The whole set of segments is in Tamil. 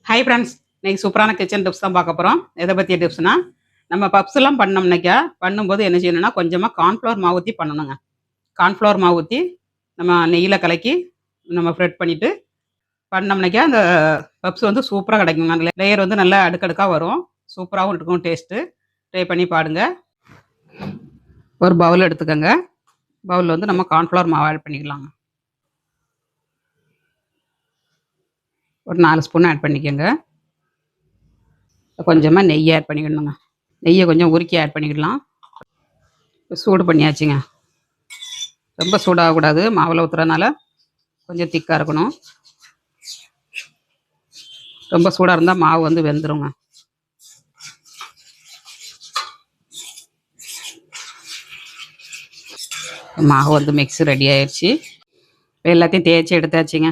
ஹாய் ஃப்ரெண்ட்ஸ், இன்னைக்கு சூப்பரான கிச்சன் டிப்ஸ் தான் பார்க்க போகிறோம். எதை பற்றிய டிப்ஸ்னா, நம்ம பப்ஸ்லாம் பண்ணோம்னாக்கா பண்ணும்போது என்ன செய்யணும்னா கொஞ்சமாக கார்ன்ஃப்ளவர் மாவு ஊற்றி பண்ணணுங்க. கார்ன்ஃப்ளவர் மாவு ஊற்றி நம்ம நெய்யில் கலக்கி நம்ம ஃப்ரெட் பண்ணிவிட்டு பண்ணோம்னாக்கா அந்த பப்ஸ் வந்து சூப்பராக கிடைக்குங்க. அந்த லேயர் வந்து நல்லா அடுக்கடுக்காக வரும். சூப்பராகவும் இருக்கும் டேஸ்ட்டு. ட்ரை பண்ணி பாருங்க. ஒரு பவுல் எடுத்துக்கோங்க. பவுலில் வந்து நம்ம கார்ன்ஃப்ளவர் மாவு ஆட் பண்ணிக்கலாங்க. ஒரு 4 ஸ்பூன் ஆட் பண்ணிக்கோங்க. கொஞ்சமாக நெய் ஆட் பண்ணிக்கணுங்க. நெய்யை கொஞ்சம் உருக்கி ஆட் பண்ணிக்கிடலாம். சூடு பண்ணியாச்சுங்க. ரொம்ப சூடாகக்கூடாது. மாவில் ஊற்றுறதுனால கொஞ்சம் திக்காக இருக்கணும். ரொம்ப சூடாக இருந்தால் மாவு வந்து வெந்துருங்க. மாவு வந்து மிக்ஸ் ரெடி ஆயிடுச்சு. இப்போ எல்லாத்தையும் தேய்ச்சி எடுத்தாச்சுங்க.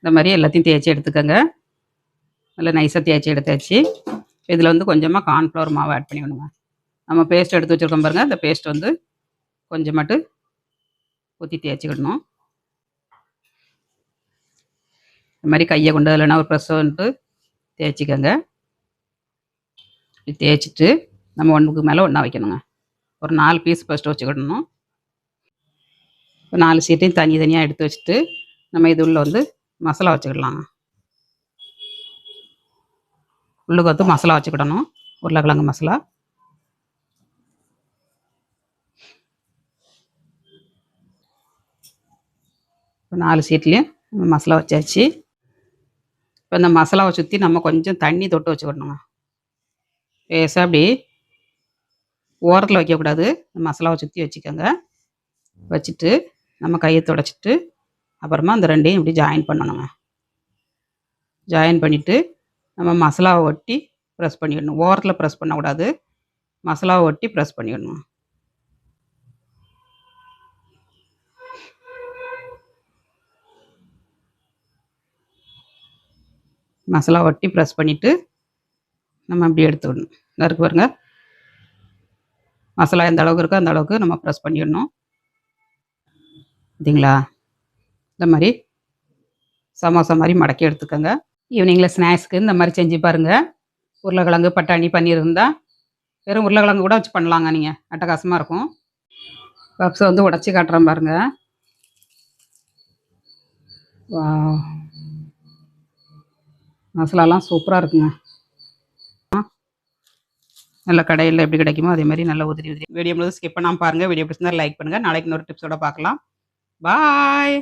இந்த மாதிரி எல்லாத்தையும் தேய்ச்சி எடுத்துக்கோங்க. நல்லா நைஸாக தேய்ச்சி எடுத்தாச்சு. இதில் வந்து கொஞ்சமாக கார்ன்ஃப்ளவர் மாவு ஆட் பண்ணிக்கணுங்க. நம்ம பேஸ்ட் எடுத்து வச்சுருக்கோம் பாருங்கள். அந்த பேஸ்ட் வந்து கொஞ்சமாட்டு ஊற்றி தேய்ச்சிக்கிடணும். இந்த மாதிரி கையை கொண்டு இல்லைன்னா ஒரு ப்ரெஸ் வந்துட்டு தேய்ச்சிக்கோங்க. தேய்ச்சிட்டு நம்ம ஒன்றுக்கு மேலே ஒன்றா வைக்கணுங்க. ஒரு 4 பீஸ் ஃபஸ்ட்டு வச்சுக்கிடணும். இப்போ 4 சீட்டையும் தனியாக எடுத்து வச்சுட்டு நம்ம இது உள்ள வந்து மசாலா வச்சுக்கிடலாங்க. உள்ளுக்கு வந்து மசாலா வச்சுக்கிடணும். உருளைக்கிழங்கு மசாலா. இப்போ 4 சீட்லேயும் மசாலா வச்சாச்சு. இப்போ இந்த மசாலாவை சுற்றி நம்ம கொஞ்சம் தண்ணி தொட்டு வச்சுக்கிடணுங்க. லேசாக அப்படி ஓரத்தில் வைக்கக்கூடாது. மசாலாவை சுற்றி வச்சுக்கோங்க. வச்சுட்டு நம்ம கையை துடைச்சிட்டு அப்புறமா அந்த ரெண்டையும் இப்படி ஜாயின் பண்ணணுங்க. ஜாயின் பண்ணிவிட்டு நம்ம மசாலாவை ஒட்டி ப்ரெஸ் பண்ணிடணும். ஓரத்தில் ப்ரெஸ் பண்ணக்கூடாது. மசாலாவை ஒட்டி ப்ரெஸ் பண்ணிடணும். மசாலா ஒட்டி ப்ரெஸ் பண்ணிவிட்டு நம்ம இப்படி எடுத்துக்கணும். இருக்கு பாருங்க. மசாலா எந்த அளவுக்கு இருக்கோ அந்த அளவுக்கு நம்ம ப்ரெஸ் பண்ணிடணும். பார்த்தீங்களா? இந்த மாதிரி சமோசா மாதிரி மடக்கி எடுத்துக்கோங்க. ஈவினிங்கில் ஸ்நாக்ஸ்க்கு இந்த மாதிரி செஞ்சு பாருங்கள். உருளைக்கிழங்கு பட்டாணி பன்னீர் இருந்தால் வெறும் உருளைக்கிழங்கு கூட வச்சு பண்ணலாங்க. நீங்கள் அட்டகாசமாக இருக்கும். பப்ஸை வந்து உடச்சி காட்டுறேன் பாருங்கள். மசாலாலாம் சூப்பராக இருக்குங்க. நல்ல கடையில் எப்படி கிடைக்குமோ அதே மாதிரி நல்லா உதிரி உதிரி. வீடியோ முழுவதும் ஸ்கிப் பண்ணாமல் பாருங்கள். வீடியோ பிடிச்சிருந்தா லைக் பண்ணுங்கள். நாளைக்கு இன்னொரு டிப்ஸோட பார்க்கலாம். பாய்.